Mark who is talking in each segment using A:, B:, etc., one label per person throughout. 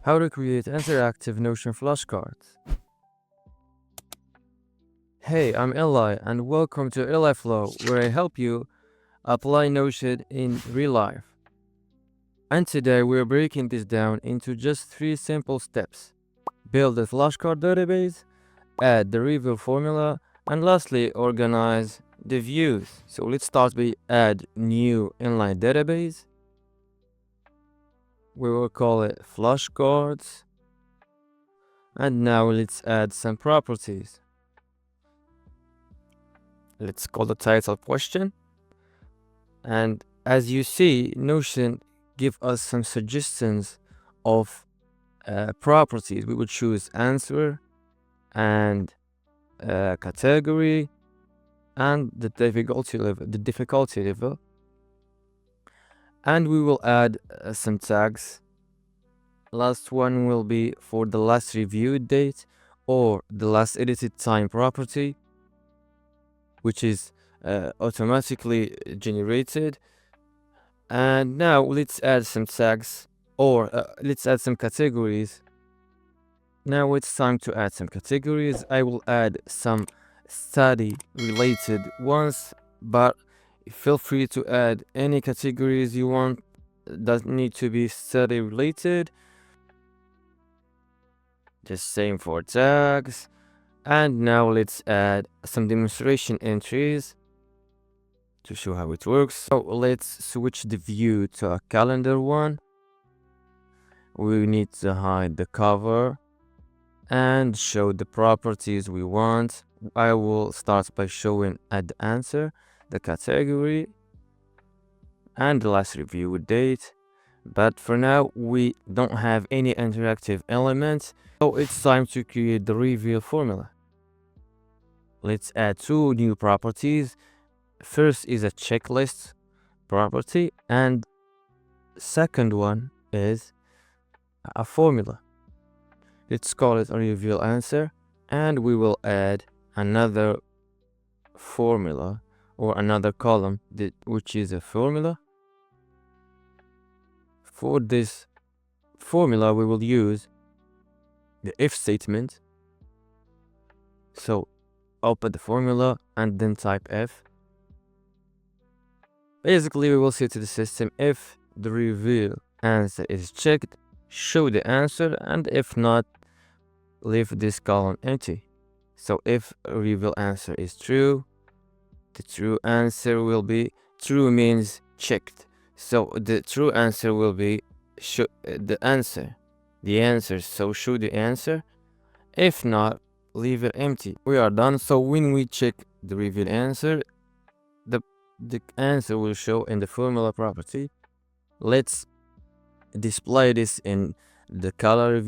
A: How to create interactive Notion flashcards. Hey, I'm Eli and welcome to Eli Flow, where I help you apply Notion in real life. And today we're breaking this down into just 3 simple steps. Build a flashcard database, add the reveal formula, and lastly organize the views. So let's start by add new inline database. We will call it flashcards. And now let's add some properties. Let's call the title question. And as you see, Notion give us some suggestions of properties. We would choose answer and category and the difficulty level. And we will add some tags. Last one will be for the last reviewed date or the last edited time property, which is automatically generated. And now let's add some tags or let's add some categories. Now it's time to add some categories. I will add some study related ones, but feel free to add any categories you want. Doesn't need to be study related. Just same for tags. And now let's add some demonstration entries to show how it works. So let's switch the view to a calendar one. We need to hide the cover and show the properties we want. I will start by showing add the answer, the category, and the last review date. But for now, we don't have any interactive elements, so it's time to create the reveal formula. Let's add 2 new properties. First is a checklist property, and second one is a formula. Let's call it a reveal answer, and we will add another formula or another column which is a formula. For this formula, we will use the if statement. So open the formula and then type if. Basically, we will say to the system, if the reveal answer is checked, show the answer, and if not, leave this column empty. So if reveal answer is true, the true answer will be true means checked. So the true answer will be the answer. So show the answer. If not, leave it empty. We are done. So when we check the reveal answer, the answer will show in the formula property. Let's display this in the gallery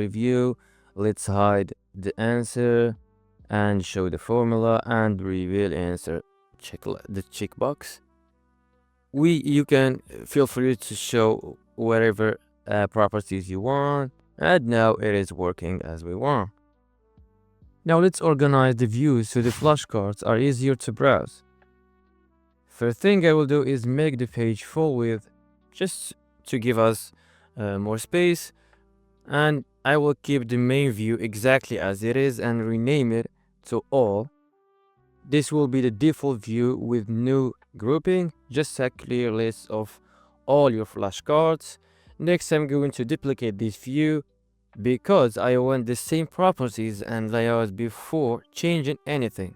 A: view. Let's hide the answer and show the formula and reveal answer. Check the checkbox. You can feel free to show whatever properties you want, and now it is working as we want. Now let's organize the views so the flashcards are easier to browse. First thing I will do is make the page full width just to give us more space, and I will keep the main view exactly as it is and rename it to all. This will be the default view with no grouping, just a clear list of all your flashcards. Next, I'm going to duplicate this view because I want the same properties and layout before changing anything.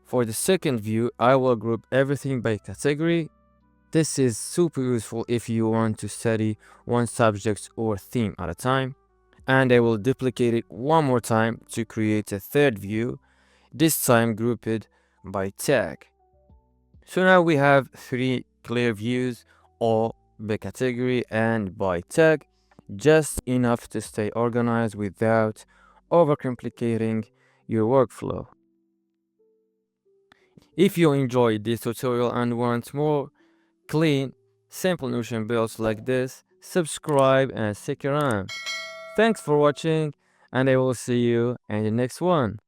A: For the second view, I will group everything by category. This is super useful if you want to study one subject or theme at a time. And I will duplicate it one more time to create a third view, this time grouped by tag. So now we have 3 clear views, all by category and by tag, just enough to stay organized without overcomplicating your workflow. If you enjoyed this tutorial and want more clean, simple Notion builds like this, subscribe and stick around. Thanks for watching, and I will see you in the next one.